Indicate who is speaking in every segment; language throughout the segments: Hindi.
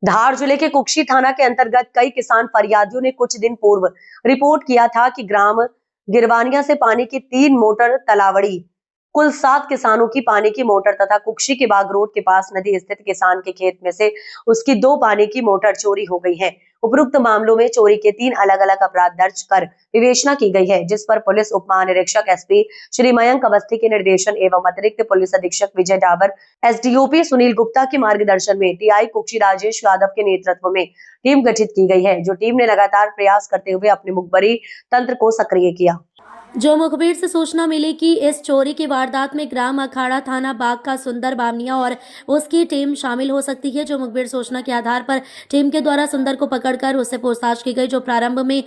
Speaker 1: धार जिले के कुक्षी थाना के अंतर्गत कई किसान फरियादियों ने कुछ दिन पूर्व रिपोर्ट किया था कि ग्राम गिरवानिया से पानी की 3 मोटर तलावड़ी कुल 7 किसानों की पानी की मोटर तथा कुक्षी के बाग रोड के पास नदी स्थित किसान के खेत में से उसकी 2 पानी की मोटर चोरी हो गई है। उपरोक्त मामलों में चोरी के 3 अलग अलग अपराध दर्ज कर विवेचना की गई है, जिस पर पुलिस उप महानिरीक्षक एसपी श्री मयंक अवस्थी के निर्देशन एवं अतिरिक्त पुलिस अधीक्षक विजय डाबर, एसडीओपी सुनील गुप्ता के मार्गदर्शन में टीआई कुक्षी राजेश यादव के नेतृत्व में टीम गठित की गई है, जो टीम ने लगातार प्रयास करते हुए अपने मुखबरी तंत्र को सक्रिय किया।
Speaker 2: जो मुखबिर से सूचना मिली कि इस चोरी की वारदात में ग्राम अखाड़ा थाना बाग का सुंदर बामनिया और उसकी टीम शामिल हो सकती है। जो मुखबिर सूचना के आधार पर टीम के द्वारा सुंदर को पकड़कर उससे पूछताछ की गई, जो प्रारंभ में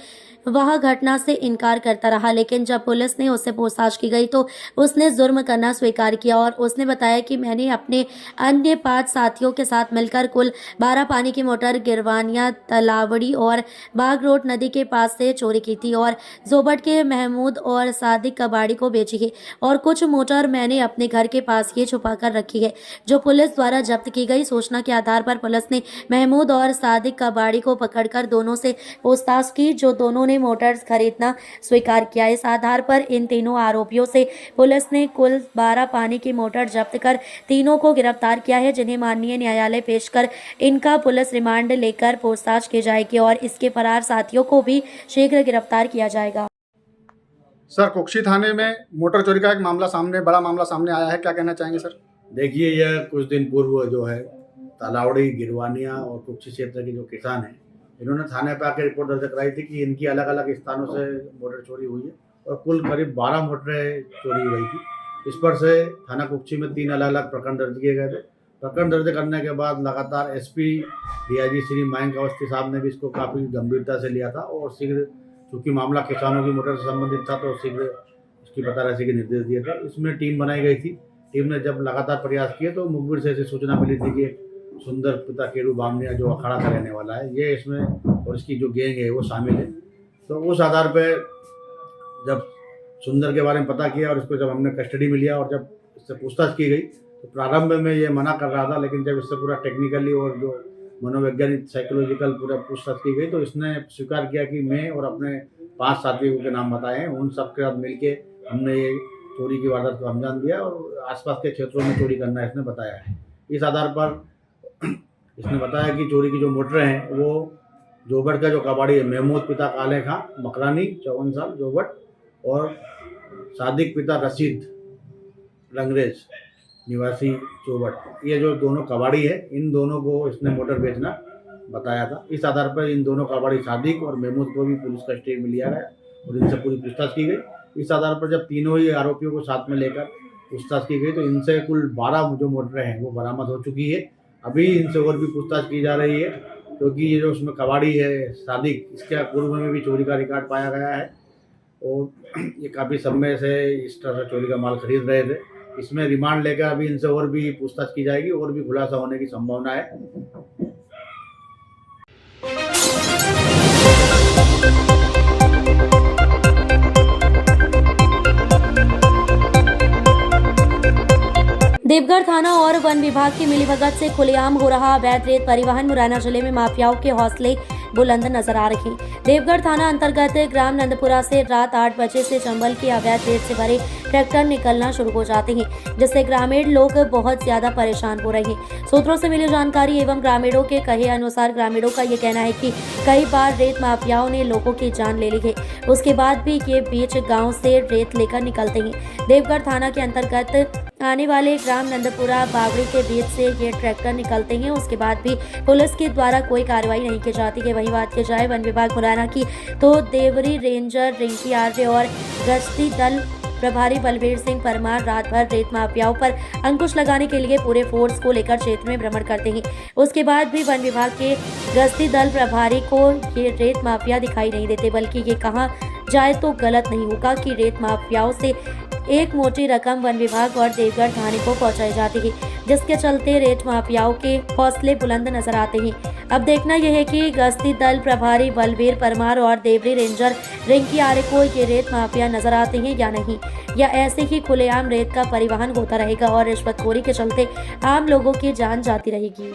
Speaker 2: वह घटना से इनकार करता रहा, लेकिन जब पुलिस ने उससे पूछताछ की गई तो उसने जुर्म करना स्वीकार किया और उसने बताया कि मैंने अपने अन्य 5 साथियों के साथ मिलकर कुल 12 पानी की मोटर गिरवानिया तलावड़ी और बाग रोड नदी के पास से चोरी की थी और जोबट के महमूद और सादिक कबाड़ी को बेची है और कुछ मोटर मैंने अपने घर के पास ही छुपा कर रखी है, जो पुलिस द्वारा जब्त की गई। सूचना के आधार पर पुलिस ने महमूद और सादिक कबाड़ी को पकड़कर दोनों से पूछताछ की, जो दोनों ने मोटर्स खरीदना स्वीकार किया। इस आधार पर इन तीनों आरोपियों से पुलिस ने कुल 12 पानी की मोटर जब्त कर तीनों को गिरफ्तार किया है, जिन्हें माननीय न्यायालय पेश कर इनका पुलिस रिमांड लेकर पूछताछ की जाएगी और इसके फरार साथियों को भी शीघ्र गिरफ्तार किया जाएगा।
Speaker 3: सर, कुक्षी थाने में मोटर चोरी का एक बड़ा मामला सामने आया है, क्या कहना चाहेंगे सर?
Speaker 4: देखिए, यह कुछ दिन पूर्व जो है तलावड़ी, गिरवानिया और कुक्षी क्षेत्र के जो किसान हैं, इन्होंने थाने पर आकर रिपोर्ट दर्ज कराई थी कि इनकी अलग अलग स्थानों से मोटर चोरी हुई है और कुल करीब 12 मोटरें चोरी हुई थी। इस पर से थाना कुक्षी में 3 अलग अलग प्रकरण दर्ज किए गए थे। प्रकरण दर्ज करने के बाद लगातार एसपी डीआईजी श्री मयंक अवस्थी साहब ने भी इसको काफ़ी गंभीरता से लिया था और शीघ्र, चूँकि मामला किसानों की मोटर से संबंधित था, तो शीघ्र उसकी पता राशि के निर्देश दिए थे। इसमें टीम बनाई गई थी। टीम ने जब लगातार प्रयास किए तो मुखबिर से ऐसी सूचना मिली थी कि सुंदर पिता केरू बामनिया, जो अखाड़ा का रहने वाला है, ये इसमें और इसकी जो गैंग है वो शामिल है। तो उस आधार पर जब सुंदर के बारे में पता किया और इसको जब हमने कस्टडी में लिया और जब इससे पूछताछ की गई तो प्रारंभ में ये मना कर रहा था, लेकिन जब इससे पूरा टेक्निकली और जो मनोवैज्ञानिक साइकोलॉजिकल पूरा पूछताछ की गई तो इसने स्वीकार किया कि मैं और अपने 5 साथियों के नाम बताए हैं, उन सब के साथ मिलके हमने ये चोरी की वारदात को अंजाम दिया और आसपास के क्षेत्रों में चोरी करना इसने बताया है। इस आधार पर इसने बताया कि चोरी की जो मोटरें हैं वो जोबट का जो कबाड़ी है महमूद पिता काले खां मकरानी 54 साल जोबट और सादिक पिता रशीद रंगरेज निवासी जोबट, ये जो दोनों कबाड़ी है, इन दोनों को इसने मोटर बेचना बताया था। इस आधार पर इन दोनों कबाड़ी सादिक और महमूद को भी पुलिस कस्टडी में लिया गया और इनसे पूरी पूछताछ की गई। इस आधार पर जब तीनों ही आरोपियों को साथ में लेकर पूछताछ की गई तो इनसे कुल 12 जो मोटरें हैं वो बरामद हो चुकी है। अभी इनसे और भी पूछताछ की जा रही है, क्योंकि ये जो उसमें कबाड़ी है सादिक, इसके पूर्व में भी चोरी का रिकॉर्ड पाया गया है और ये काफ़ी समय से इस तरह से चोरी का माल खरीद रहे थे। इसमें रिमांड लेकर अभी इनसे और भी पूछताछ की जाएगी और भी खुलासा होने की संभावना है।
Speaker 2: देवघर थाना और वन विभाग की मिलीभगत से खुलेआम हो रहा अवैध रेत परिवहन मुरैना जिले में माफियाओं के हौसले बुलंद नजर आ रहे। देवघर थाना अंतर्गत ग्राम नंदपुरा से रात 8 बजे से चंबल के अवैध रेत से भरे ट्रैक्टर निकलना शुरू हो जाते हैं, जिससे ग्रामीण लोग बहुत ज्यादा परेशान हो रहे हैं। सूत्रों से मिली जानकारी एवं ग्रामीणों के कहे अनुसार ग्रामीणों का ये कहना है कि कई बार रेत माफियाओं ने लोगों की जान ले ली है, उसके बाद भी ये बीच गाँव से रेत लेकर निकलते हैं। देवघर थाना के अंतर्गत आने वाले ग्राम नंदपुरा बावड़ी के बीच से ये ट्रैक्टर निकलते हैं, उसके बाद भी पुलिस के द्वारा कोई कार्रवाई नहीं की जाती है। वहीं बात की जाए वन विभाग मुरैना की तो देवरी रेंजर रिंकी आर्य और गश्ती दल प्रभारी बलबीर सिंह परमार रात भर रेत माफियाओं पर अंकुश लगाने के लिए पूरे फोर्स को लेकर क्षेत्र में भ्रमण करते हैं। उसके बाद भी वन विभाग के गश्ती दल प्रभारी को ये रेत माफिया दिखाई नहीं देते, बल्कि ये कहा जाए तो गलत नहीं होगा कि रेत माफियाओं से एक मोटी रकम वन विभाग और देवघर थाने को पहुंचाई जाती है, जिसके चलते रेत माफियाओं के हौसले बुलंद नजर आते हैं। अब देखना यह है कि गश्ती दल प्रभारी बलबीर परमार और देवरी रेंजर रिंकी आर्य को ये रेत माफिया नजर आते हैं या नहीं, या ऐसे ही खुलेआम रेत का परिवहन होता रहेगा और रिश्वतखोरी के चलते आम लोगों की जान जाती रहेगी।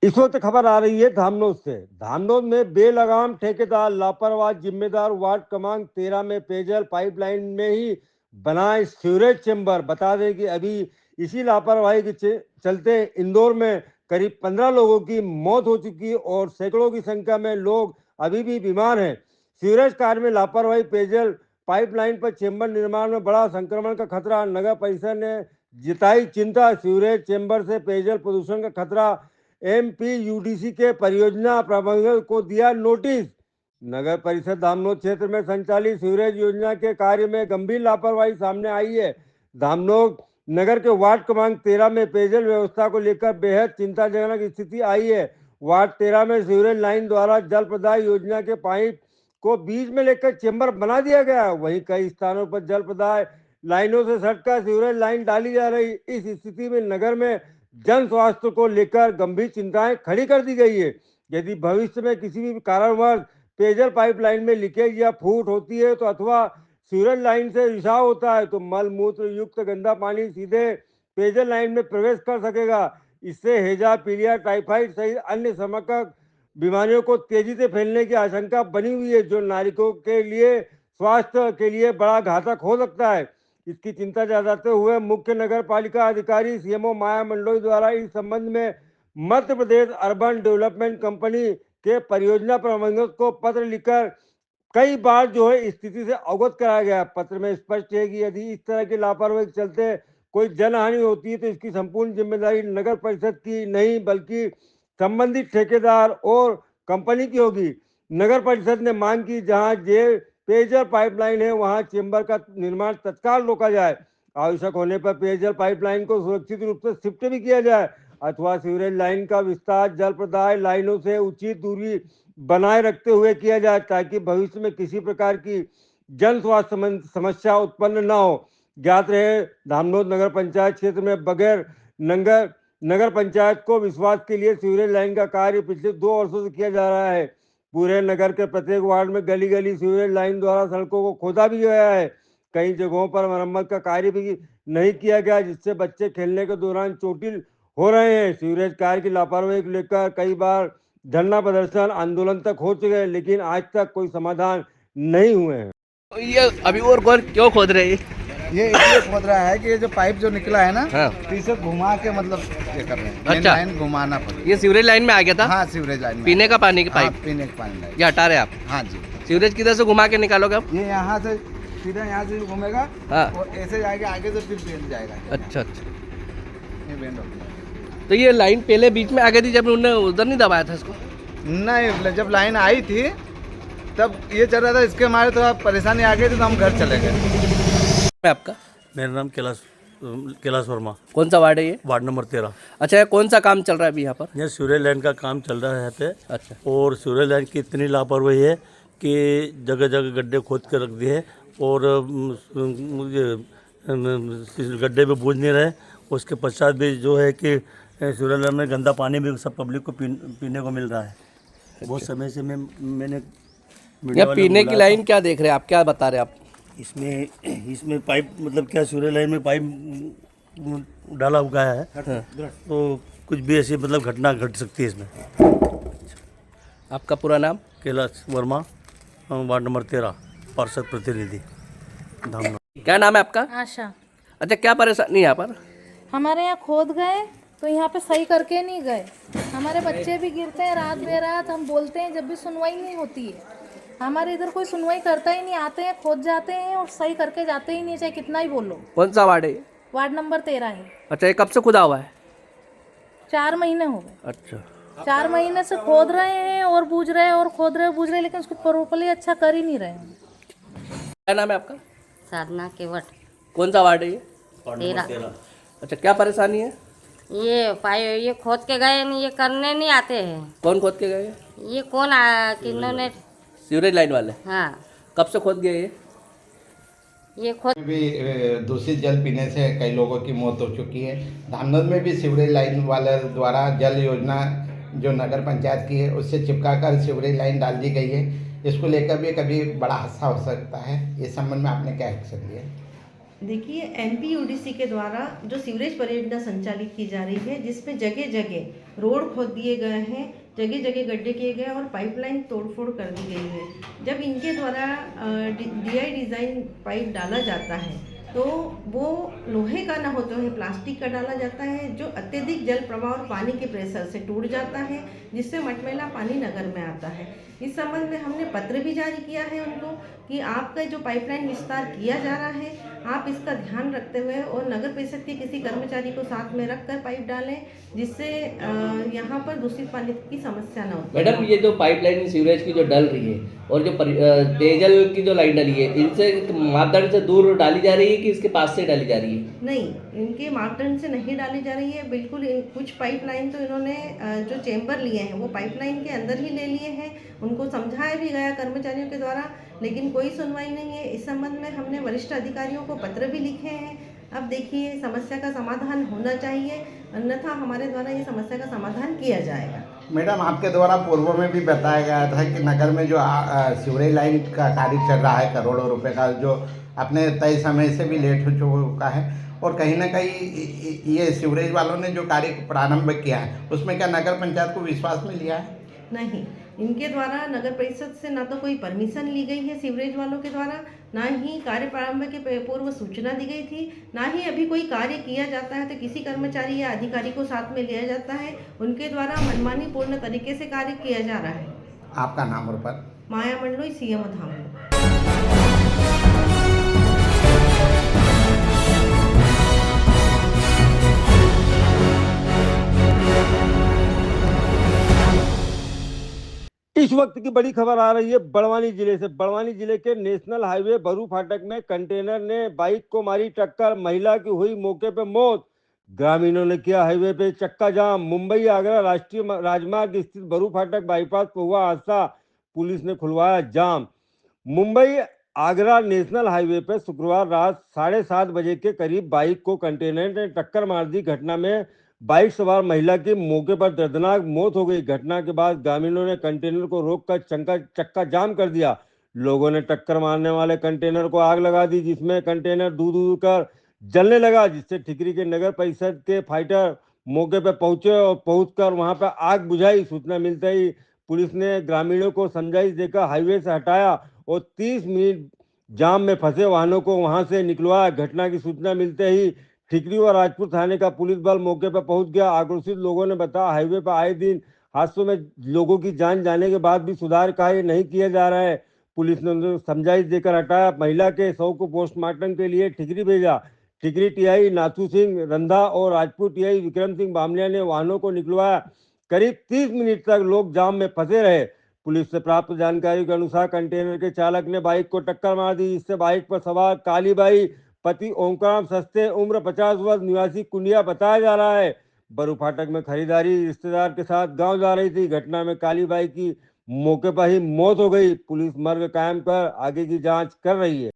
Speaker 5: इस वक्त खबर आ रही है धामनोद से। धामनोद में बेलगाम ठेकेदार लापरवाह जिम्मेदार वार्ड क्रमांक 13 में पेयजल पाइपलाइन में ही बनाए सीवरेज चेंबर। बता दें कि अभी इसी लापरवाही के चलते इंदौर में करीब 15 लोगों की मौत हो चुकी और सैकड़ों की संख्या में लोग अभी भी बीमार हैं। सीवरेज कार्य में लापरवाही, पेयजल पाइपलाइन पर चेंबर निर्माण में बड़ा संक्रमण का खतरा। नगर परिषद ने जताई चिंता। सीवरेज चेंबर से पेयजल प्रदूषण का खतरा। MPUDC के परियोजना प्रबंधक को दिया नोटिस। नगर परिषद धामनोद क्षेत्र में संचालित सीवरेज योजना के कार्य में गंभीर लापरवाही सामने आई है। धामनोद नगर के वार्ड क्रमांक 13 में पेयजल व्यवस्था को लेकर बेहद चिंताजनक स्थिति आई है। वार्ड 13 में सीवरेज लाइन द्वारा जल प्रदाय योजना के पाइप को बीच में लेकर चेंबर बना दिया गया। वहीं कई स्थानों पर जल प्रदाय लाइनों से सटकर सीवरेज लाइन डाली जा रही। इस स्थिति में नगर में जन स्वास्थ्य को लेकर गंभीर चिंताएं खड़ी कर दी गई है। यदि भविष्य में किसी भी कारणवश पेयजल पाइपलाइन में लीकेज या फूट होती है तो अथवा सीवरेज लाइन से रिसाव होता है तो मल मूत्र युक्त गंदा पानी सीधे पेयजल लाइन में प्रवेश कर सकेगा। इससे हैजा, पीलिया, टाइफाइड सहित अन्य समकक्ष बीमारियों को तेजी से फैलने की आशंका बनी हुई है, जो नागरिकों के लिए स्वास्थ्य के लिए बड़ा घातक हो सकता है। इसकी चिंता जताते हुए मुख्य नगर पालिका अधिकारी CMO माया मंडोई द्वारा इस संबंध में Madhya Pradesh urban development company के परियोजना प्रबंधक को पत्र लिखकर कई बार जो है स्थिति से अवगत कराया गया। पत्र में स्पष्ट है कि यदि इस तरह की लापरवाही के चलते कोई जनहानि होती है तो इसकी संपूर्ण जिम्मेदारी नगर परिषद की नहीं बल्कि संबंधित ठेकेदार और कंपनी की होगी। नगर परिषद ने मांग की जहां जे पेयजल पाइपलाइन है वहां चेंबर का निर्माण तत्काल रोका जाए। आवश्यक होने पर पेयजल पाइपलाइन को सुरक्षित रूप से शिफ्ट भी किया जाए अथवा सीवरेज लाइन का विस्तार जल प्रदाय लाइनों से उचित दूरी बनाए रखते हुए किया जाए ताकि भविष्य में किसी प्रकार की जन स्वास्थ्य समस्या उत्पन्न न हो। ज्ञात रहे धामनोद नगर पंचायत क्षेत्र में बगैर नगर पंचायत को विश्वास के लिए सीवरेज लाइन का कार्य पिछले 2 वर्षों से किया जा रहा है। पूरे नगर के प्रत्येक वार्ड में गली गली सीवरेज लाइन द्वारा सड़कों को खोदा भी गया है। कई जगहों पर मरम्मत का कार्य भी नहीं किया गया जिससे बच्चे खेलने के दौरान चोटिल हो रहे हैं। सीवरेज कार्य की लापरवाही को लेकर कई बार धरना प्रदर्शन आंदोलन तक हो चुके हैं लेकिन आज तक कोई समाधान नहीं हुए हैं।
Speaker 6: ये अभी और क्यों खोद रहे हैं?
Speaker 7: ये इसलिए खोद रहा है कि ये जो पाइप जो निकला है ना,
Speaker 6: हाँ।
Speaker 7: तो इसे घुमा के मतलब ये कर रहे हैं।
Speaker 6: अच्छा।
Speaker 7: लाइन घुमाना पड़ेगा।
Speaker 6: ये सीवरेज लाइन में आ गया था?
Speaker 7: हाँ, सीवरेज लाइन में
Speaker 6: पीने का पानी की पाइप?
Speaker 7: हाँ, पीने का पानी लाइन।
Speaker 6: ये हटा रहे आप?
Speaker 7: हाँ जी।
Speaker 6: सीवरेज किधर से घुमा के निकालोगे आप?
Speaker 7: ये यहाँ से सीधा यहाँ से घूमेगा,
Speaker 6: हाँ।
Speaker 7: और ऐसे जाएगा आगे से फिर बेंड जाएगा।
Speaker 6: अच्छा अच्छा।
Speaker 7: ये बेंड हो गया।
Speaker 6: तो ये लाइन पहले बीच में आ गई थी जब उन्होंने उधर नहीं दबाया था इसको?
Speaker 7: नहीं, जब लाइन आई थी तब ये चल रहा था, इसके हमारे थोड़ा परेशानी आ गई थी तो हम घर चले गए।
Speaker 6: आपका?
Speaker 8: मेरा नाम कैलाश वर्मा।
Speaker 6: कौन सा वार्ड है ये?
Speaker 8: Ward number 13।
Speaker 6: अच्छा, ये कौन सा काम चल रहा है अभी यहाँ पर?
Speaker 8: यहाँ सीवरेज लाइन का काम चल रहा है यहाँ पे।
Speaker 6: अच्छा।
Speaker 8: और सीवरेज लाइन की इतनी लापरवाही है कि जगह जगह गड्ढे खोद के रख दिए और गड्ढे पे बूझ नहीं रहे। उसके पश्चात भी जो है कि सीवरेज लाइन में गंदा पानी भी सब पब्लिक को पीने को मिल रहा है। बहुत समय से मैंने
Speaker 6: यहाँ पीने की लाइन क्या देख रहे हैं आप, क्या बता रहे हैं आप?
Speaker 8: इसमें पाइप मतलब क्या सीवरेज लाइन में पाइप डाला हुआ है।
Speaker 6: हाँ।
Speaker 8: तो कुछ भी ऐसी मतलब घटना घट सकती है इसमें।
Speaker 6: आपका पूरा नाम?
Speaker 8: कैलाश वर्मा, वार्ड नंबर 13, पार्षद प्रतिनिधि धामनोद।
Speaker 6: क्या नाम है आपका?
Speaker 9: आशा।
Speaker 6: अच्छा, क्या परेशानी है यहाँ पर?
Speaker 9: हमारे यहाँ खोद गए तो यहाँ पे सही करके नहीं गए। हमारे बच्चे भी गिरते हैं रात बेरात, हम बोलते हैं जब भी सुनवाई नहीं होती है। हमारे इधर कोई सुनवाई करता ही नहीं, आते हैं खोद जाते हैं और सही करके जाते ही नहीं, चाहे कितना ही बोलो।
Speaker 6: कौन सा वार्ड है ये?
Speaker 9: वार्ड नंबर 13 है।
Speaker 6: अच्छा, ये कब से खुदा हुआ है?
Speaker 9: 4 महीने हो गए।
Speaker 6: अच्छा।
Speaker 9: 4 महीने से खोद रहे हैं और बूझ रहे हैं और खोद रहे बूझ रहे हैं, लेकिन उसको प्रॉपर्ली अच्छा कर ही नहीं रहे हैं।
Speaker 6: क्या नाम है आपका?
Speaker 10: साधना केवट।
Speaker 6: कौन सा वार्ड है ये?
Speaker 10: 13।
Speaker 6: अच्छा, क्या परेशानी है?
Speaker 10: ये खोद के गए नहीं, ये करने नहीं आते हैं।
Speaker 6: कौन खोद के गए?
Speaker 10: ये कौन किन्होंने?
Speaker 6: सीवरेज लाइन वाले।
Speaker 10: हाँ।
Speaker 6: कब से खोद गए
Speaker 10: ये खोद
Speaker 11: भी दूषित जल पीने से कई लोगों की मौत हो चुकी है। धामनोद में भी सीवरेज लाइन वाले द्वारा जल योजना जो नगर पंचायत की है उससे चिपकाकर सीवरेज लाइन डाल दी गई है। इसको लेकर भी कभी बड़ा हादसा हो सकता है। इस संबंध में आपने क्या एक्शन लिया?
Speaker 12: देखिए एमपीयूडीसी के द्वारा जो सीवरेज परियोजना संचालित की जा रही है, जिसमें जगह जगह रोड खोद दिए गए हैं, जगह जगह गड्ढे किए गए और पाइपलाइन तोड़फोड़ कर दी गई है। जब इनके द्वारा डीआई डिज़ाइन पाइप डाला जाता है तो वो लोहे का ना होते हुए प्लास्टिक का डाला जाता है, जो अत्यधिक जल प्रवाह और पानी के प्रेशर से टूट जाता है, जिससे मटमैला पानी नगर में आता है। इस संबंध में हमने पत्र भी जारी किया है उनको कि आपका जो पाइपलाइन विस्तार किया जा रहा है, आप इसका ध्यान रखते हुए और नगर परिषद के किसी कर्मचारी को साथ में रखकर पाइप डालें, जिससे यहाँ पर दूषित पानी की समस्या न हो।
Speaker 6: मैडम, ये जो पाइपलाइन सीवरेज की जो डल रही है और जो पेयजल की जो लाइन डली है, इनसे मापदंड से दूर डाली जा रही है कि इसके पास से डाली जा रही है?
Speaker 12: नहीं, इनके मापदंड से नहीं डाली जा रही है। बिल्कुल कुछ पाइपलाइन तो इन्होंने जो चेंबर लिए हैं वो पाइपलाइन के अंदर ही ले लिए हैं। उनको समझाया भी गया कर्मचारियों के द्वारा, लेकिन कोई सुनवाई नहीं है। इस संबंध में हमने वरिष्ठ अधिकारियों को पत्र भी लिखे हैं। अब देखिए, समस्या का समाधान होना चाहिए, अन्यथा हमारे द्वारा ये समस्या का समाधान किया जाएगा।
Speaker 11: मैडम, आपके द्वारा पूर्व में भी बताया गया था कि नगर में जो सीवरेज लाइन का कार्य चल रहा है करोड़ों रुपए का, जो अपने तय समय से भी लेट हो चुका है, और कहीं ना कहीं ये सीवरेज वालों ने जो कार्य प्रारंभ किया है उसमें क्या नगर पंचायत को विश्वास में लिया है?
Speaker 12: नहीं, इनके द्वारा नगर परिषद से ना तो कोई परमिशन ली गई है सीवरेज वालों के द्वारा, ना ही कार्य प्रारंभ के पूर्व सूचना दी गई थी, ना ही अभी कोई कार्य किया जाता है तो किसी कर्मचारी या अधिकारी को साथ में लिया जाता है। उनके द्वारा मनमानी पूर्ण तरीके से कार्य किया जा रहा है।
Speaker 11: आपका नाम और पद?
Speaker 12: माया मंडलोई, सीएम धाम।
Speaker 5: इस वक्त की बड़ी खबर आ रही है बड़वानी जिले से। बड़वानी जिले के नेशनल हाईवे बरू फाटक में कंटेनर ने बाइक को मारी टक्कर, महिला की हुई मौके पे मौत। ग्रामीणों ने किया हाईवे पे चक्का जाम। मुंबई आगरा राष्ट्रीय राजमार्ग स्थित बरू फाटक बाईपास पर हुआ हादसा, पुलिस ने खुलवाया जाम। मुंबई आगरा नेशनल हाईवे पे शुक्रवार रात 7:30 बजे के करीब बाइक को कंटेनर ने टक्कर मार दी। घटना में बाइक सवार महिला की मौके पर दर्दनाक मौत हो गई। घटना के बाद ग्रामीणों ने कंटेनर को रोककर चक्का जाम कर दिया। लोगों ने टक्कर मारने वाले कंटेनर को आग लगा दी, जिसमें कंटेनर दूर दूर कर जलने लगा, जिससे ठिकरी के नगर परिषद के फाइटर मौके पर पहुंचे और पहुंचकर वहां पर आग बुझाई। सूचना मिलते ही पुलिस ने ग्रामीणों को समझाइश देकर हाईवे से हटाया और 30 मिनट जाम में फंसे वाहनों को वहां से निकलवाया। घटना की सूचना मिलते ही ठिकरी और राजपुर थाने का पुलिस बल मौके पर पहुंच गया। आक्रोशित लोगों ने बताया, हाईवे पर आए दिन हादसों में लोगों की जान जाने के बाद भी सुधार कार्य नहीं किया जा रहा है। पुलिस ने उन्हें समझाइश देकर हटाया। महिला के शव को पोस्टमार्टम के लिए ठिकरी भेजा। ठिकरी टीआई नाथू सिंह रंधा और राजपुर टीआई विक्रम सिंह बामलिया ने वाहनों को निकलवाया। करीब 30 मिनट तक लोग जाम में फंसे रहे। पुलिस से प्राप्त जानकारी के अनुसार कंटेनर के चालक ने बाइक को टक्कर मार दी, जिससे बाइक पर सवार कालीबाई पति ओंकार सस्ते उम्र 50 वर्ष निवासी कुंडिया बताया जा रहा है, बरू फाटक में खरीदारी रिश्तेदार के साथ गांव जा रही थी। घटना में कालीबाई की मौके पर ही मौत हो गई। पुलिस मर्ग कायम कर आगे की जांच कर रही है।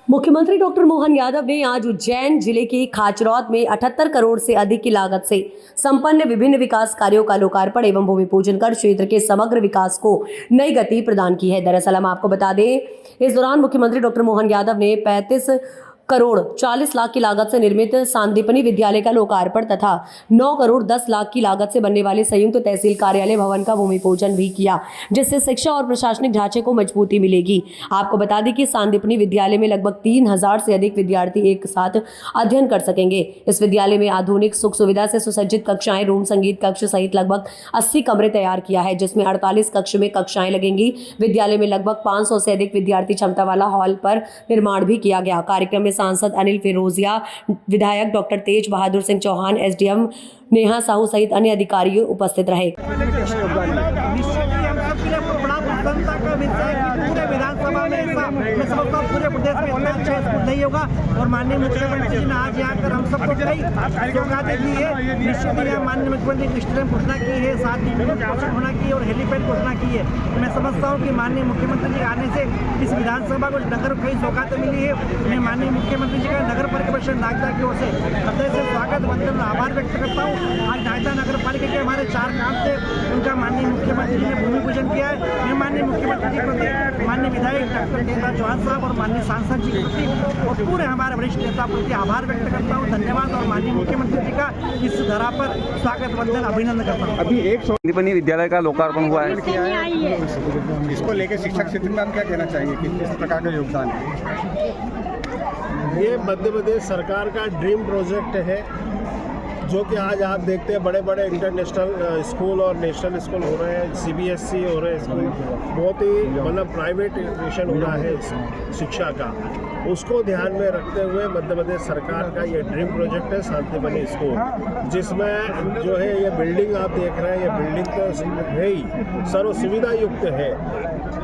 Speaker 1: मुख्यमंत्री डॉक्टर मोहन यादव ने आज उज्जैन जिले के खाचरौद में 78 करोड़ से अधिक की लागत से संपन्न विभिन्न विकास कार्यों का लोकार्पण एवं भूमि पूजन कर क्षेत्र के समग्र विकास को नई गति प्रदान की है। दरअसल हम आपको बता दें, इस दौरान मुख्यमंत्री डॉक्टर मोहन यादव ने 35 करोड़ 40 लाख की लागत से निर्मित सांदीपनी विद्यालय का लोकार्पण तथा 9 करोड़ 10 लाख की लागत से बनने वाले संयुक्त तहसील कार्यालय भवन का भूमि पूजन भी किया, जिससे शिक्षा और प्रशासनिक ढांचे को मजबूती मिलेगी। आपको बता दें कि सांदीपनी विद्यालय में लगभग 3000 से अधिक विद्यार्थी एक साथ अध्ययन कर सकेंगे। इस विद्यालय में आधुनिक सुख सुविधा से सुसज्जित कक्षाएं, रूम, संगीत कक्ष सहित लगभग 80 कमरे तैयार किया है, जिसमें 48 कक्ष में कक्षाएं लगेंगी। विद्यालय में लगभग 500 से अधिक विद्यार्थी क्षमता वाला हॉल पर निर्माण भी किया गया। कार्यक्रम में सांसद अनिल फिरोजिया, विधायक डॉक्टर तेज बहादुर सिंह चौहान, एसडीएम नेहा साहू सहित अन्य अधिकारी उपस्थित रहे।
Speaker 13: पूरे विधानसभा में ऐसा मैं समझता हूँ पूरे प्रदेश में इतना अच्छा स्कूल नहीं होगा और माननीय मुख्यमंत्री जी ने आज यहाँ कर हम सबको कई सौगातें दी है। निश्चित ही माननीय मुख्यमंत्री ने स्टेडियम घोषणा की है, साथ ही घोषणा की है और हेलीपैड घोषणा की है। मैं समझता हूँ कि माननीय मुख्यमंत्री जी के आने से इस विधानसभा को नगर कई सौगातें मिली है। मैं माननीय मुख्यमंत्री जी का नगर परिषद नागदा की ओर से हृदय से स्वागत वंदन आभार व्यक्त करता हूँ। आज नागदा नगर पालिका के हमारे 4 काम थे, उनका माननीय मुख्यमंत्री जी ने भूमि पूजन किया है। मैं माननीय मुख्यमंत्री जी प्रति, माननीय विधायक डॉक्टर तेज बहादुर चौहान साहब और माननीय सांसद जी के प्रति और पूरे हमारे वरिष्ठ नेता प्रति आभार व्यक्त करता हूँ। धन्यवाद और माननीय मुख्यमंत्री जी का इस धरा पर स्वागत वंदन अभिनंदन करता हूँ।
Speaker 7: अभी एक
Speaker 14: संदीपनी विद्यालय का लोकार्पण हुआ है,
Speaker 3: इसको लेकर शिक्षक क्षेत्र में क्या कहना चाहिए कि किस प्रकार का योगदान है?
Speaker 15: ये मध्य प्रदेश सरकार का ड्रीम प्रोजेक्ट है, जो कि आज आप देखते हैं बड़े बड़े इंटरनेशनल स्कूल और नेशनल स्कूल हो रहे हैं, सीबीएसई हो रहे हैं स्कूल, बहुत ही मतलब प्राइवेट एजुकेशन हो रहा है शिक्षा का। उसको ध्यान में रखते हुए मध्य प्रदेश सरकार का ये ड्रीम प्रोजेक्ट है शांतिबनी स्कूल, जिसमें जो है ये बिल्डिंग आप देख रहे हैं, ये बिल्डिंग तो है ही सर्व सुविधा युक्त है,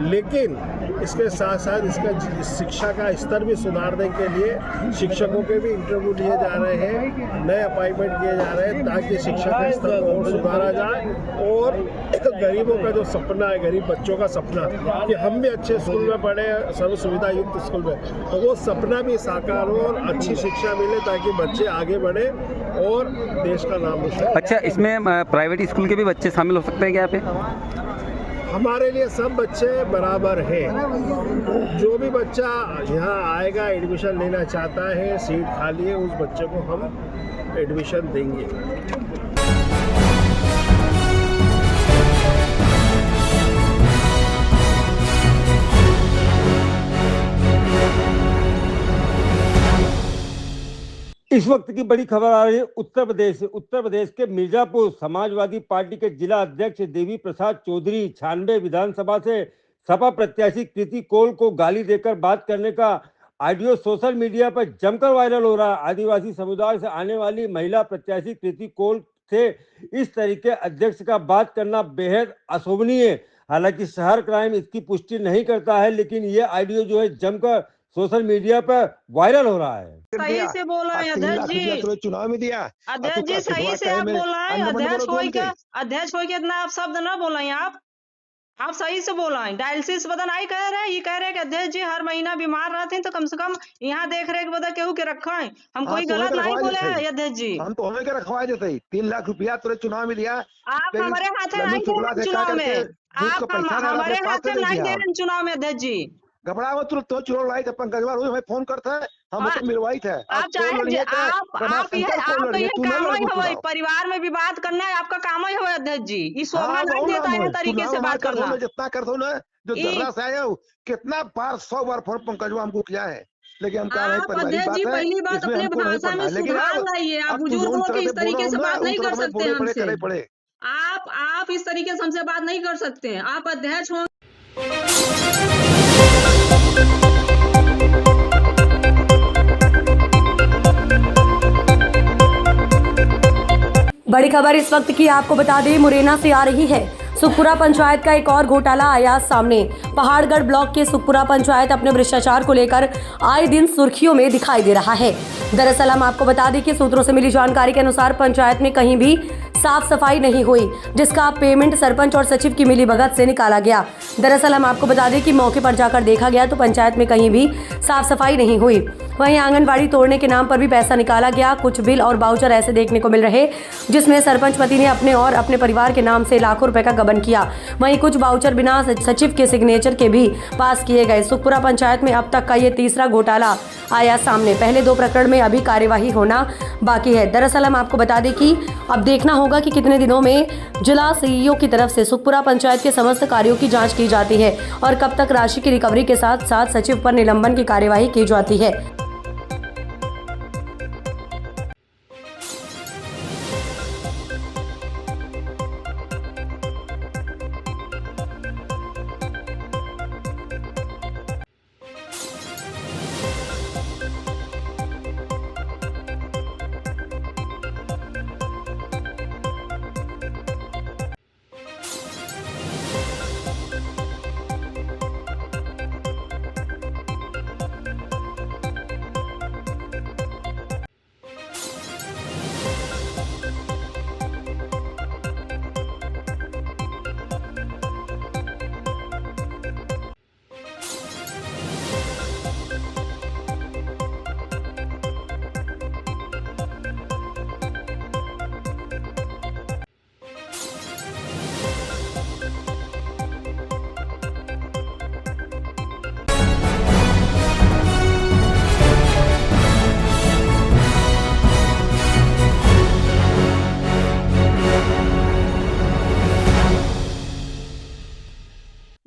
Speaker 15: लेकिन इसके साथ साथ इसका शिक्षा का स्तर भी सुधारने के लिए शिक्षकों के भी इंटरव्यू लिए जा रहे हैं, नए अपॉइंटमेंट किए जा रहे हैं, ताकि शिक्षा का स्तर और सुधारा जाए और गरीबों का जो सपना है, गरीब बच्चों का सपना कि हम भी अच्छे स्कूल में पढ़े, सर्व सुविधा युक्त स्कूल में, तो वो सपना भी साकार हो और अच्छी शिक्षा मिले ताकि बच्चे आगे बढ़े और देश का नाम रोशन।
Speaker 14: अच्छा, इसमें प्राइवेट स्कूल के भी बच्चे शामिल हो सकते हैं क्या यहाँ पे?
Speaker 15: हमारे लिए सब बच्चे बराबर हैं। जो भी बच्चा यहाँ आएगा, एडमिशन लेना चाहता है, सीट खाली है, उस बच्चे को हम एडमिशन देंगे।
Speaker 5: इस वक्त की बड़ी खबर आ रही है उत्तर प्रदेश से। उत्तर प्रदेश के मिर्जापुर समाजवादी पार्टी के जिला अध्यक्ष देवी प्रसाद चौधरी 96 विधानसभा से सपा प्रत्याशी कृति कोल को गाली देकर बात करने का ऑडियो सोशल मीडिया पर जमकर वायरल हो रहा है। आदिवासी समुदाय से आने वाली महिला प्रत्याशी कृति कोल से इस तरीके अध्यक्ष का बात करना बेहद अशोभनीय है। हालांकि शहर क्राइम इसकी पुष्टि नहीं करता है, लेकिन ये ऑडियो जो है जमकर सोशल मीडिया पर वायरल हो रहा है।
Speaker 16: सही से बोला है अध्यक्ष जी,
Speaker 7: चुनाव में दिया
Speaker 16: अध्यक्ष जी सही से आप बोला है। अध्यक्ष हो के इतना आप शब्द न बोला है। आप सही से बोला है। डायलिसिस बदन आई कह रहे हैं, ये कह रहे हैं कि अध्यक्ष जी हर महीना बीमार रहते हैं तो कम से कम यहाँ देख रेख बदल केहू के रखा है। हम कोई गलत नहीं बोले हैं अध्यक्ष जी।
Speaker 7: हम तो हमें के रखवाए देते 3 लाख रुपया तुरे चुनाव में दिया।
Speaker 16: आप हमारे हाथ में नहीं दे रहे चुनाव में, आप हमारे हाथ में नहीं दे रहे चुनाव में अध्यक्ष जी।
Speaker 7: घबरा मत, तो चुनाव लाई थे पंकज बार हमें फोन करता है, हम उसको मिलवाई थे।
Speaker 16: आप चाहे आप ये काम ही हो, परिवार में भी बात करना है आपका काम ही हो अध्यक्ष जी। इस शोभा नहीं देता है तरीके से बात करना।
Speaker 7: जितना कर दो ना, जो जर्रा से आए हो कितना बार 100 बार फोन पंकज हमको किया है, लेकिन हम कह रहे हैं
Speaker 16: अध्यक्ष जी पहली बात अपने भाषा में सुधार लाइए। आप बुजुर्गों की इस तरीके से बात नहीं कर सकते हमसे। आप इस तरीके से हमसे बात नहीं कर सकते हैं। आप अध्यक्ष हो।
Speaker 1: बड़ी खबर इस वक्त की आपको बता दें, मुरैना से आ रही है। सुखपुरा पंचायत का एक और घोटाला आया सामने। पहाड़गढ़ ब्लॉक के सुखपुरा पंचायत अपने भ्रष्टाचार को लेकर आए दिन सुर्खियों में दिखाई दे रहा है। दरअसल हम आपको बता दें कि सूत्रों से मिली जानकारी के अनुसार पंचायत में कहीं भी साफ सफाई नहीं हुई, जिसका पेमेंट सरपंच और सचिव की मिलीभगत से निकाला गया। दरअसल हम आपको बता दें कि मौके पर जाकर देखा गया तो पंचायत में कहीं भी साफ सफाई नहीं हुई। वहीं आंगनबाड़ी तोड़ने के नाम पर भी पैसा निकाला गया। कुछ बिल और बाउचर ऐसे देखने को मिल रहे जिसमें सरपंच पति ने अपने और अपने परिवार के नाम से लाखों रुपए का गबन किया। वहीं कुछ बाउचर बिना सचिव के सिग्नेचर के भी पास किए गए। सुखपुरा पंचायत में अब तक का ये तीसरा घोटाला आया सामने। पहले 2 प्रकरण में अभी कार्यवाही होना बाकी है। दरअसल हम आपको बता दें कि अब देखना होगा कि कितने दिनों में जिला सीईओ की तरफ से सुखपुरा पंचायत के समस्त कार्यों की जांच की जाती है और कब तक राशि की रिकवरी के साथ साथ सचिव पर निलंबन की कार्यवाही की जाती है।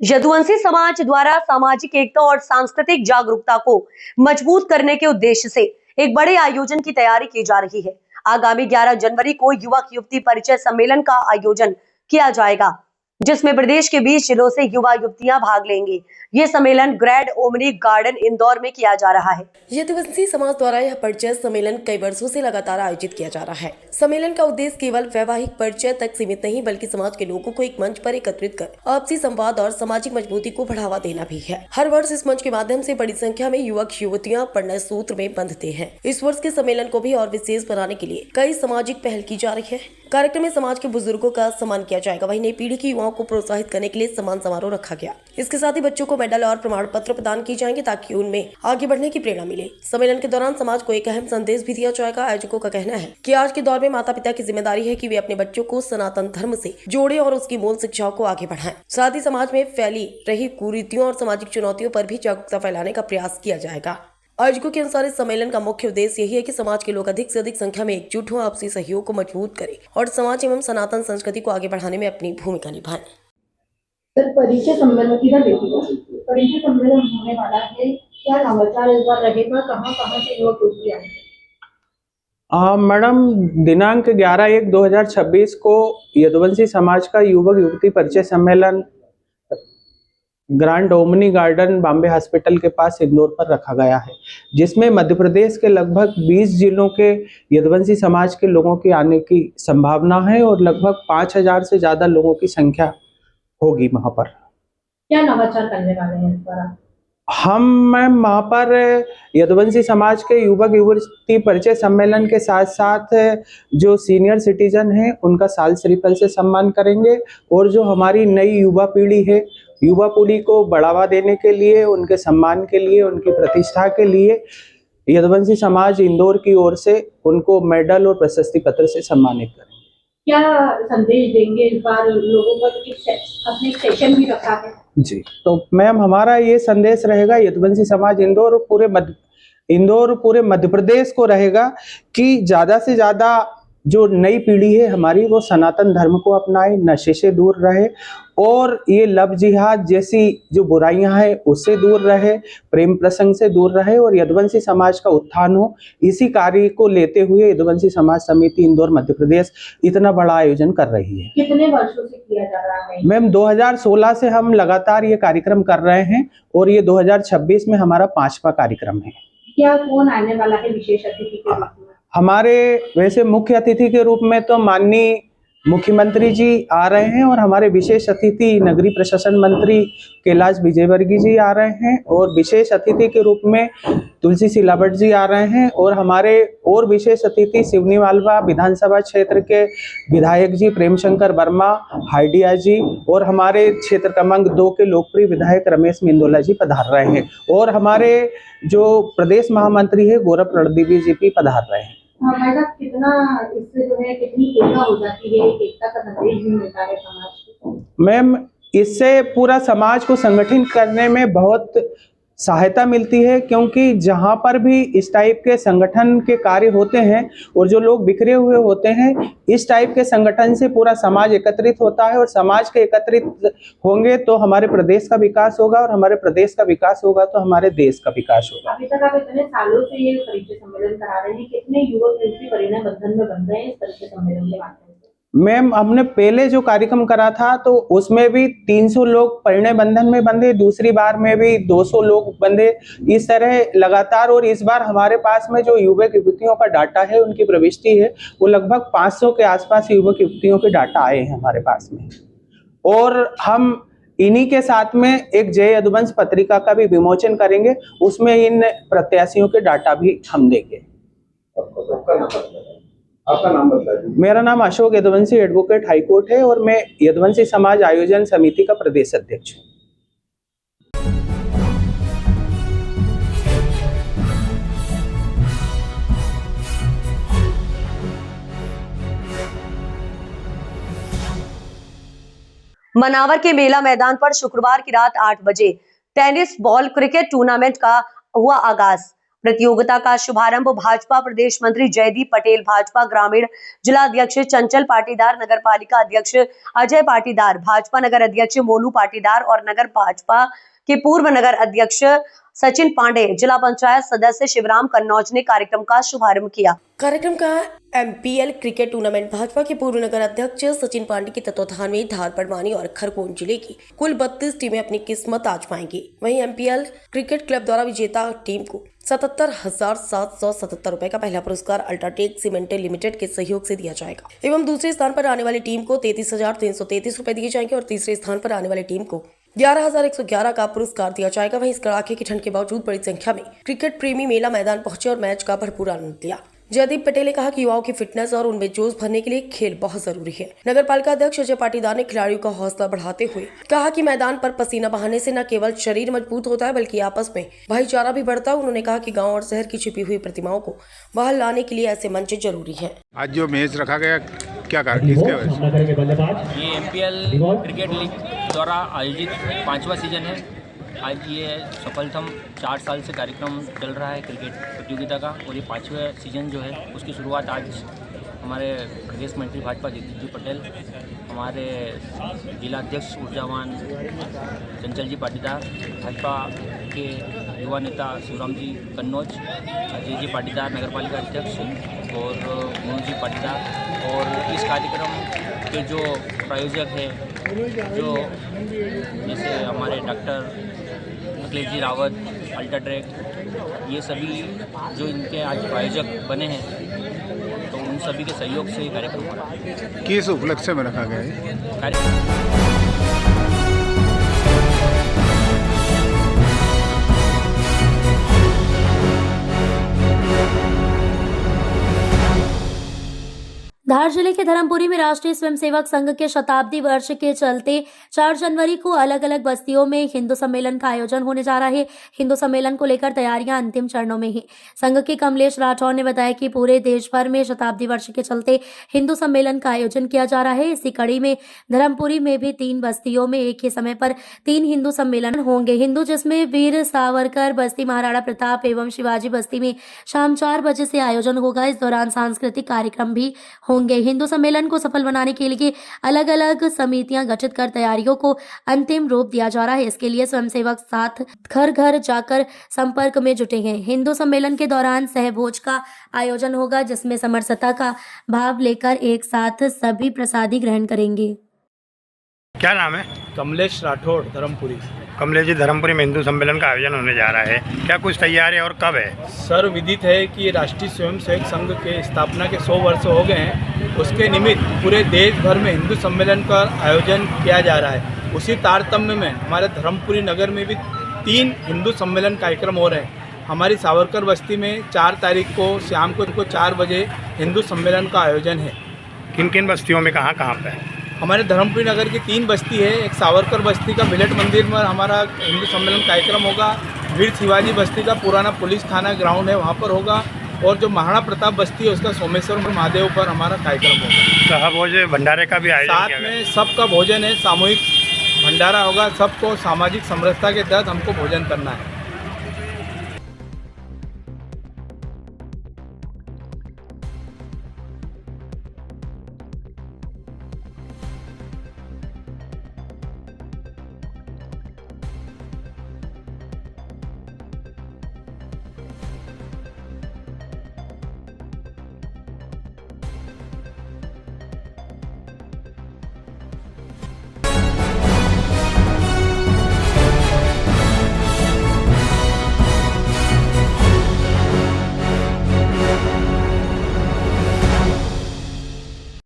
Speaker 1: यदुवंशी समाज द्वारा सामाजिक एकता और सांस्कृतिक जागरूकता को मजबूत करने के उद्देश्य से एक बड़े आयोजन की तैयारी की जा रही है। आगामी 11 जनवरी को युवक युवती परिचय सम्मेलन का आयोजन किया जाएगा, जिसमें प्रदेश के 20 जिलों से युवा युवतियां भाग लेंगे। ये सम्मेलन ग्रैंड ओमनी गार्डन इंदौर में किया जा रहा है।
Speaker 17: यदुवंशी समाज द्वारा यह परिचय सम्मेलन कई वर्षों से लगातार आयोजित किया जा रहा है। सम्मेलन का उद्देश्य केवल वैवाहिक परिचय तक सीमित नहीं, बल्कि समाज के लोगों को एक मंच पर एकत्रित कर आपसी संवाद और सामाजिक मजबूती को बढ़ावा देना भी है। हर वर्ष इस मंच के माध्यम से बड़ी संख्या में युवक युवतियां प्रणय सूत्र में बंधते हैं। इस वर्ष के सम्मेलन को भी और विशेष बनाने के लिए कई सामाजिक पहल की जा रही है। कार्यक्रम में समाज के बुजुर्गों का सम्मान किया जाएगा। वहीं नई पीढ़ी की युवाओं को प्रोत्साहित करने के लिए सम्मान समारोह रखा गया। इसके साथ ही बच्चों को मेडल और प्रमाण पत्र प्रदान किए जाएंगे, ताकि उनमें आगे बढ़ने की प्रेरणा मिले। सम्मेलन के दौरान समाज को एक अहम संदेश भी दिया जाएगा। आयोजकों का कहना है कि आज के दौर में माता पिता की जिम्मेदारी है कि वे अपने बच्चों को सनातन धर्म से जोड़े और उसकी मूल शिक्षाओं को आगे बढ़ाएं। साथ ही समाज में फैली रही कुरीतियों और सामाजिक चुनौतियों पर भी जागरूकता फैलाने का प्रयास किया जाएगा। आयोजकों के अनुसार इस सम्मेलन का मुख्य उद्देश्य यही है कि समाज के लोग अधिक से अधिक संख्या में एकजुट हों, आपसी सहयोग को मजबूत करें और समाज एवं सनातन संस्कृति को आगे बढ़ाने में अपनी भूमिका निभाएं।
Speaker 18: सर, परिचय सम्मेलन किधर देखिएगा? परिचय सम्मेलन होने वाला है, क्या नवाचार इस बार रहेगा, कहाँ से युवक युवती आएंगे?
Speaker 19: मैडम, दिनांक 11/1/2026 को यदुवंशी समाज का युवक युवती परिचय सम्मेलन grand omni garden Bombay hospital के पास इंदौर पर रखा गया है, जिसमें मध्य प्रदेश के लगभग 20 जिलों के यदुवंशी समाज के लोगों के आने की संभावना है और लगभग 5000 से ज्यादा लोगों की संख्या होगी वहां पर।
Speaker 18: क्या नवाचार करने वाले हैं इस बार?
Speaker 19: हम मैम वहाँ पर यदुवंशी समाज के युवक युवती परिचय सम्मेलन के साथ साथ जो सीनियर सिटीजन हैं उनका साल श्रीफल से सम्मान करेंगे और जो हमारी नई युवा पीढ़ी है, युवा पीढ़ी को बढ़ावा देने के लिए, उनके सम्मान के लिए, उनकी प्रतिष्ठा के लिए यदुवंशी समाज इंदौर की ओर से उनको मेडल और प्रशस्ति पत्र से सम्मानित करेंगे।
Speaker 18: क्या संदेश देंगे इस बार लोगों को? अपने सेशन भी रखा है
Speaker 19: जी, तो मैम हमारा ये संदेश रहेगा यदुवंशी समाज इंदौर और पूरे मध्य प्रदेश को रहेगा कि ज्यादा से ज्यादा जो नई पीढ़ी है हमारी वो सनातन धर्म को अपनाए, नशे से दूर रहे और ये लव जिहाद जैसी जो बुराइयां हैं उससे दूर रहे, प्रेम प्रसंग से दूर रहे और यदुवंशी समाज का उत्थान हो। इसी कार्य को लेते हुए यदुवंशी समाज समिति इंदौर मध्य प्रदेश इतना बड़ा आयोजन कर रही है।
Speaker 18: कितने वर्षों से किया जा रहा है?
Speaker 19: मैम 2016 से हम लगातार ये कार्यक्रम कर रहे हैं और ये 2026 में हमारा 5वां कार्यक्रम है।
Speaker 18: क्या कौन आने वाला है विशेष अतिथि के रूप में?
Speaker 19: हमारे वैसे मुख्य अतिथि के रूप में तो माननीय मुख्यमंत्री जी आ रहे हैं और हमारे विशेष अतिथि नगरीय प्रशासन मंत्री कैलाश विजयवर्गीय जी आ रहे हैं और विशेष अतिथि के रूप में तुलसी सिलावट जी आ रहे हैं और हमारे और विशेष अतिथि सिवनी मालवा विधानसभा क्षेत्र के विधायक जी प्रेम शंकर वर्मा, हाइडिया जी और हमारे क्षेत्र क्रमांक 2 के लोकप्रिय विधायक रमेश मिंदोला जी पधार रहे हैं और हमारे जो प्रदेश महामंत्री है गौरव रणदीवी जी भी पधार रहे हैं।
Speaker 18: भाई साहब, कितना इससे जो है कितनी एकता हो जाती है, एकता का संदेश भी मिलता है समाज को?
Speaker 19: मैम, इससे पूरा समाज को संगठित करने में बहुत सहायता मिलती है, क्योंकि जहाँ पर भी इस टाइप के संगठन के कार्य होते हैं और जो लोग बिखरे हुए होते हैं, इस टाइप के संगठन से पूरा समाज एकत्रित होता है और समाज के एकत्रित होंगे तो हमारे प्रदेश का विकास होगा और हमारे प्रदेश का विकास होगा तो हमारे देश का विकास होगा।
Speaker 18: अभी तक आप इतने सालों से ये परिचय सम्मेलन करा रहे हैं, कितने युवक युवती परिणय बंधन में बन रहे हैं इस परिचय सम्मेलन के माध्यम से?
Speaker 19: मैम, हमने पहले जो कार्यक्रम करा था तो उसमें भी 300 लोग परिणय बंधन में बंधे, दूसरी बार में भी 200 लोग बंधे, इस तरह लगातार। और इस बार हमारे पास में जो युवक युवतियों का डाटा है, उनकी प्रविष्टि है, वो लगभग 500 के आसपास युवक युवतियों के डाटा आए हैं हमारे पास में। और हम इन्हीं के साथ में एक जय यदुवंश पत्रिका का भी विमोचन करेंगे, उसमें इन प्रत्याशियों के डाटा भी हम देंगे।
Speaker 3: आपका नाम बता दीजिए।
Speaker 19: मेरा नाम अशोक यदुवंशी एडवोकेट हाईकोर्ट है और मैं यदुवंशी समाज आयोजन समिति का प्रदेश अध्यक्ष हूँ।
Speaker 1: मनावर के मेला मैदान पर शुक्रवार की रात 8 बजे टेनिस बॉल क्रिकेट टूर्नामेंट का हुआ आगाज। प्रतियोगिता का शुभारंभ भाजपा प्रदेश मंत्री जयदीप पटेल, भाजपा ग्रामीण जिला अध्यक्ष चंचल पाटीदार, नगर पालिका अध्यक्ष अजय पाटीदार, भाजपा नगर अध्यक्ष मोनू पाटीदार और नगर भाजपा के पूर्व नगर अध्यक्ष सचिन पांडे, जिला पंचायत सदस्य शिवराम कन्नौज ने कार्यक्रम का शुभारंभ किया।
Speaker 17: कार्यक्रम का MPL क्रिकेट टूर्नामेंट भाजपा के पूर्व नगर अध्यक्ष सचिन पांडे के तत्वाधान में धार, बड़वानी और खरगोन जिले की कुल 32 टीमें अपनी किस्मत आजमाएंगी। वहीं MPL क्रिकेट क्लब द्वारा विजेता टीम को 77,777 रुपए का पहला पुरस्कार अल्ट्राटेक सीमेंट लिमिटेड के सहयोग से दिया जाएगा एवं दूसरे स्थान पर आने वाली टीम को 33,333 रुपए दिए जाएंगे और तीसरे स्थान पर आने वाली टीम को 11,111 का पुरस्कार दिया जाएगा। वहीं इस कड़ाके की ठंड के बावजूद बड़ी संख्या में क्रिकेट प्रेमी मेला मैदान पहुंचे और मैच का भरपूर आनंद लिया। जयदीप पटेल ने कहा कि युवाओं की फिटनेस और उनमें जोश भरने के लिए खेल बहुत जरूरी है। नगर पालिका अध्यक्ष अजय पाटीदार ने खिलाड़ियों का हौसला बढ़ाते हुए कहा कि मैदान पर पसीना बहाने से न केवल शरीर मजबूत होता है बल्कि आपस में भाईचारा भी बढ़ता है। उन्होंने कहा कि गाँव और शहर की छिपी हुई प्रतिमाओं को बाहर लाने के लिए ऐसे मंच जरूरी है।
Speaker 15: आज जो मैच रखा गया क्या कारण किसके वजह से?
Speaker 20: ये MPL क्रिकेट लीग द्वारा आयोजित 5वां सीजन है। आज ये सफलतम 4 साल से कार्यक्रम चल रहा है क्रिकेट प्रतियोगिता का और ये 5वां सीजन जो है उसकी शुरुआत आज हमारे प्रदेश मंत्री भाजपा जगदीप पटेल, हमारे जिला अध्यक्ष ऊर्जावान चंचल जी पाटीदार, भाजपा के युवा नेता शिवराम जी कन्नौज, अजय जी पाटीदार नगर पालिका अध्यक्ष और मोनू जी पाटीदार और इस कार्यक्रम के जो प्रायोजक हैं जो जैसे हमारे डॉक्टर अखिलेश जी रावत, अल्ट्राटेक, ये सभी जो इनके आज प्रायोजक बने हैं तो उन सभी के सहयोग से कार्यक्रम हो रहा है।
Speaker 15: किस उपलक्ष्य में रखा गया है
Speaker 20: कार्यक्रम?
Speaker 2: धार जिले के धर्मपुरी में राष्ट्रीय स्वयंसेवक संघ के शताब्दी वर्ष के चलते 4 जनवरी को अलग अलग बस्तियों में हिंदू सम्मेलन का आयोजन होने जा रहा है। हिंदू सम्मेलन को लेकर तैयारियां अंतिम चरणों में हैं। संघ के कमलेश राठौर ने बताया कि पूरे देश भर में शताब्दी वर्ष के चलते हिंदू सम्मेलन का आयोजन किया जा रहा है। इसी कड़ी में धर्मपुरी में भी 3 बस्तियों में एक ही समय पर 3 हिंदू सम्मेलन होंगे। हिंदू जिसमें वीर सावरकर बस्ती, महाराणा प्रताप एवं शिवाजी बस्ती में शाम 4 बजे से आयोजन होगा। इस दौरान सांस्कृतिक कार्यक्रम भी होंगे। हिंदू सम्मेलन को सफल बनाने के लिए अलग अलग समितियां गठित कर तैयारियों को अंतिम रूप दिया जा रहा है। इसके लिए स्वयंसेवक साथ घर घर जाकर संपर्क में जुटे हैं। हिंदू सम्मेलन के दौरान सहभोज का आयोजन होगा जिसमें समरसता का भाव लेकर एक साथ सभी प्रसादी ग्रहण करेंगे।
Speaker 15: क्या नाम है?
Speaker 21: कमलेश राठौड़, धर्मपुरी।
Speaker 15: कमलेश जी, धर्मपुरी में हिंदू सम्मेलन का आयोजन होने जा रहा है, क्या कुछ तैयारी है और कब है?
Speaker 21: सर, विदित है कि राष्ट्रीय स्वयंसेवक संघ के स्थापना के 100 वर्ष हो गए हैं। उसके निमित्त पूरे देश भर में हिंदू सम्मेलन का आयोजन किया जा रहा है। उसी तारतम्य में हमारे धर्मपुरी नगर में भी 3 हिंदू सम्मेलन कार्यक्रम हो रहे हैं। हमारी सावरकर बस्ती में 4 तारीख को शाम को 4 बजे हिंदू सम्मेलन का आयोजन है।
Speaker 15: किन किन बस्तियों में कहाँ पे?
Speaker 21: हमारे धर्मपुरी नगर की 3 बस्ती है। एक सावरकर बस्ती का मिलेट मंदिर में हमारा हिंदू सम्मेलन कार्यक्रम होगा। वीर शिवाजी बस्ती का पुराना पुलिस थाना ग्राउंड है, वहाँ पर होगा। और जो महाराणा प्रताप बस्ती है उसका सोमेश्वर महादेव पर हमारा कार्यक्रम होगा।
Speaker 15: सहभोज भंडारे का भी आयोजन
Speaker 21: साथ में सबका भोजन है, सामूहिक भंडारा होगा। सबको सामाजिक समरसता के तहत हमको भोजन करना है।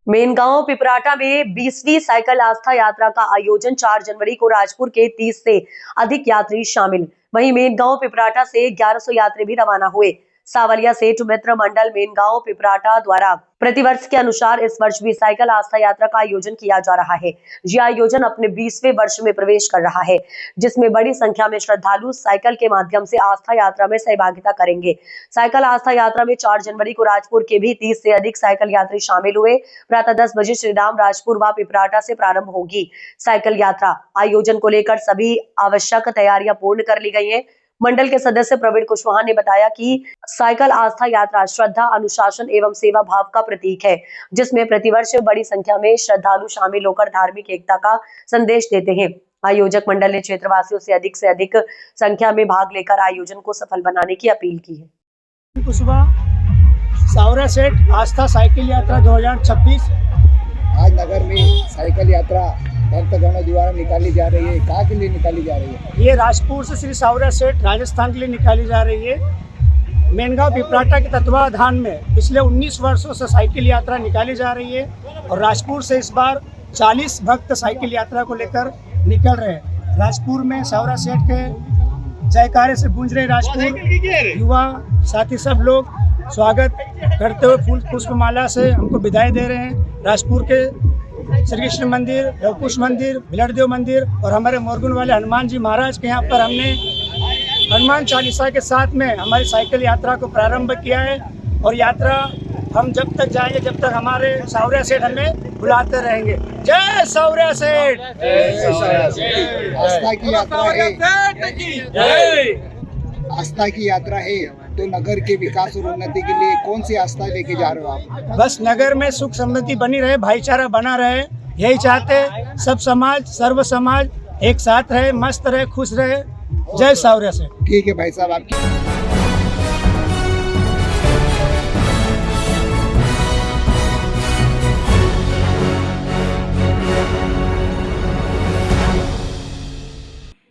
Speaker 1: मेनगांव पिपराटा में 20वीं साइकिल आस्था यात्रा का आयोजन 4 जनवरी को राजपुर के 30 से अधिक यात्री शामिल। वहीं मेनगांव पिपराटा से 1100 यात्री भी रवाना हुए। सावलिया सेठ मित्र मंडल मेनगांव पिपराटा द्वारा प्रतिवर्ष के अनुसार इस वर्ष भी साइकिल आस्था यात्रा का आयोजन किया जा रहा है। यह आयोजन अपने 20वें वर्ष में प्रवेश कर रहा है, जिसमें बड़ी संख्या में श्रद्धालु साइकिल के माध्यम से आस्था यात्रा में सहभागिता करेंगे। साइकिल आस्था यात्रा में 4 जनवरी को राजपुर के भी 30 से अधिक साइकिल यात्री शामिल हुए। प्रातः 10 बजे श्रीराम राजपुर व पिपराटा से प्रारंभ होगी साइकिल यात्रा। आयोजन को लेकर सभी आवश्यक तैयारियां पूर्ण कर ली गई है। मंडल के सदस्य प्रवीण कुशवाहा ने बताया कि साइकिल आस्था यात्रा श्रद्धा, अनुशासन एवं सेवा भाव का प्रतीक है, जिसमें प्रतिवर्ष बड़ी संख्या में श्रद्धालु शामिल होकर धार्मिक एकता का संदेश देते हैं। आयोजक मंडल ने क्षेत्रवासियों से अधिक संख्या में भाग लेकर आयोजन को सफल बनाने की अपील की है।
Speaker 13: कुशवाहा, सावरा सेठ आस्था साइकिल यात्रा 2026
Speaker 4: आज नगर में साइकिल यात्रा भक्तगणों द्वारा निकाली जा रही है। कहाँ के लिए निकाली जा रही है?
Speaker 13: ये राजपुर से श्री सावरा सेठ राजस्थान के लिए निकाली जा रही है। मेनगांव पिपराटा के तत्वाधान में पिछले 19 वर्षों से साइकिल यात्रा निकाली जा रही है और राजपुर से इस बार 40 भक्त साइकिल यात्रा को लेकर निकल रहे हैं। राजपुर में सावरा सेठ के जयकारे से गूंज रहे राजपुर युवा साथी सब लोग स्वागत करते हुए फूल पुष्पमाला से हमको विदाई दे रहे हैं। राजपुर के श्री कृष्ण मंदिर, लवकुश मंदिर, भिलड़देव मंदिर और हमारे मोरगुन वाले हनुमान जी महाराज के यहाँ पर हमने हनुमान चालीसा के साथ में हमारी साइकिल यात्रा को प्रारंभ किया है और यात्रा हम जब तक जाएंगे जब तक हमारे सावरा सेठ हमें बुलाते रहेंगे। जय सावरा सेठ।
Speaker 4: आस्था की यात्रा है, आस्था की यात्रा है, तो नगर के विकास और उन्नति के लिए कौन सी आस्था लेके जा रहे हो आप?
Speaker 13: बस नगर में सुख समृद्धि बनी रहे, भाईचारा बना रहे, यही चाहते। सब समाज, सर्व समाज एक साथ रहे, मस्त रहे, खुश रहे। जय सावरा सेठ।
Speaker 4: ठीक है भाई साहब, आपकी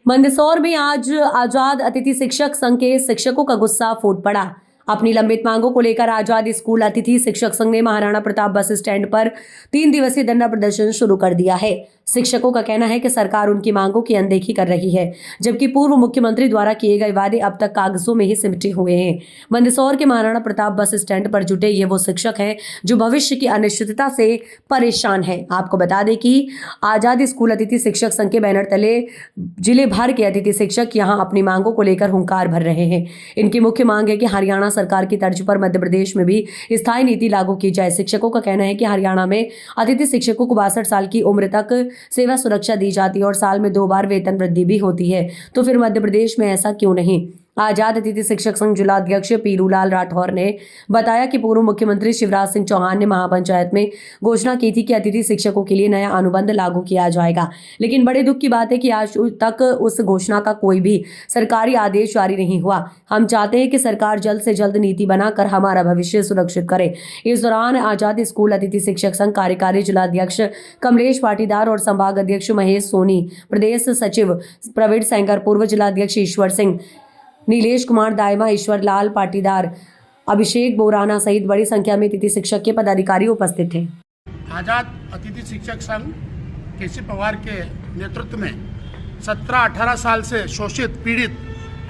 Speaker 1: मंदसौर में आज आजाद अतिथि शिक्षक संघ के शिक्षकों का गुस्सा फूट पड़ा। अपनी लंबित मांगों को लेकर आजाद स्कूल अतिथि शिक्षक संघ ने महाराणा प्रताप बस स्टैंड पर 3 दिवसीय धरना प्रदर्शन शुरू कर दिया है। शिक्षकों का कहना है कि सरकार उनकी मांगों की अनदेखी कर रही है, जबकि पूर्व मुख्यमंत्री द्वारा किए गए वादे अब तक कागजों में ही सिमटे हुए हैं। मंदसौर के महाराणा प्रताप बस स्टैंड पर जुटे ये वो शिक्षक हैं जो भविष्य की अनिश्चितता से परेशान है। आपको बता दें कि आजाद स्कूल अतिथि शिक्षक संघ के बैनर तले जिले भर के अतिथि शिक्षक यहाँ अपनी मांगों को लेकर हुंकार भर रहे हैं। इनकी मुख्य मांग है कि हरियाणा सरकार की तर्ज पर मध्य प्रदेश में भी स्थायी नीति लागू की जाए। शिक्षकों का कहना है कि हरियाणा में अतिथि शिक्षकों को 62 साल की उम्र तक सेवा सुरक्षा दी जाती है और साल में 2 बार वेतन वृद्धि भी होती है, तो फिर मध्य प्रदेश में ऐसा क्यों नहीं। आजाद अतिथि शिक्षक संघ जिलाध्यक्ष पीरूलाल राठौर ने बताया कि पूर्व मुख्यमंत्री शिवराज सिंह चौहान ने महापंचायत में घोषणा की थी कि अतिथि शिक्षकों के लिए नया अनुबंध लागू किया जाएगा, लेकिन बड़े दुख की बात है कि आज तक उस घोषणा का कोई भी सरकारी आदेश जारी नहीं हुआ। हम चाहते हैं कि सरकार जल्द से जल्द नीति बनाकर हमारा भविष्य सुरक्षित करे। इस दौरान आजाद स्कूल अतिथि शिक्षक संघ कार्यकारी जिलाध्यक्ष कमलेश पाटीदार और संभाग अध्यक्ष महेश सोनी, प्रदेश सचिव प्रवीण सेंगर, पूर्व जिलाध्यक्ष ईश्वर सिंह, नीलेश कुमार दायमा, ईश्वर लाल पाटीदार, अभिषेक बोराना सहित बड़ी संख्या में अतिथि शिक्षक के पदाधिकारी उपस्थित थे।
Speaker 22: आजाद अतिथि शिक्षक संघ केसी पवार के नेतृत्व में 17-18 साल से शोषित पीड़ित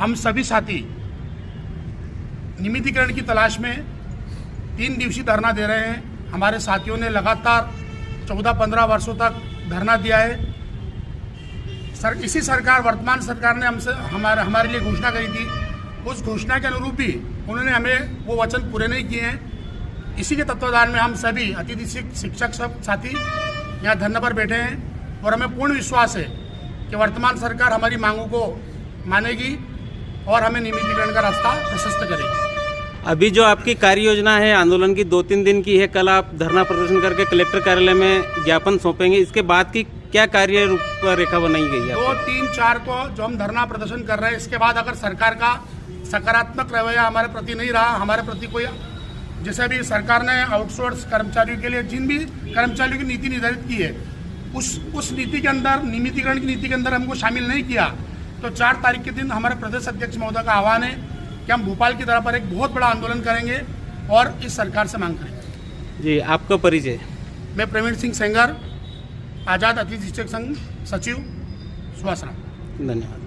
Speaker 22: हम सभी साथी नियमितीकरण की तलाश में 3 दिवसीय धरना दे रहे हैं। हमारे साथियों ने लगातार 14-15 वर्षों तक धरना दिया है। इसी सरकार, वर्तमान सरकार ने हमसे हमारे लिए घोषणा करी थी। उस घोषणा के अनुरूप भी उन्होंने हमें वो वचन पूरे नहीं किए हैं। इसी के तत्वाधान में हम सभी अतिथि शिक्षक सब साथी यहाँ धरने पर बैठे हैं और हमें पूर्ण विश्वास है कि वर्तमान सरकार हमारी मांगों को मानेगी और हमें नियमितीकरण का रास्ता प्रशस्त करेगी।
Speaker 23: अभी जो आपकी कार्य योजना है आंदोलन की 2-3 दिन की है, कल आप धरना प्रदर्शन करके कलेक्टर कार्यालय में ज्ञापन सौंपेंगे, इसके बाद की क्या कार्य रूपरेखा बनाई गई है?
Speaker 22: 2, 3, 4 को जो हम धरना प्रदर्शन कर रहे हैं, इसके बाद अगर सरकार का सकारात्मक रवैया हमारे प्रति नहीं रहा, हमारे प्रति कोई, जैसे भी सरकार ने आउटसोर्स कर्मचारियों के लिए जिन भी कर्मचारियों की नीति निर्धारित की है, उस नीति के अंदर, नियमितीकरण की नीति के अंदर हमको शामिल नहीं किया, तो 4 तारीख के दिन हमारे प्रदेश अध्यक्ष महोदय का आह्वान है कि हम भोपाल की तरफ पर एक बहुत बड़ा आंदोलन करेंगे और इस सरकार से मांग करेंगे।
Speaker 23: जी, आपका परिचय?
Speaker 22: मैं प्रवीण सिंह सेंगर, आजाद अतिथि शिक्षक संघ सचिव, सुहासना।
Speaker 23: धन्यवाद।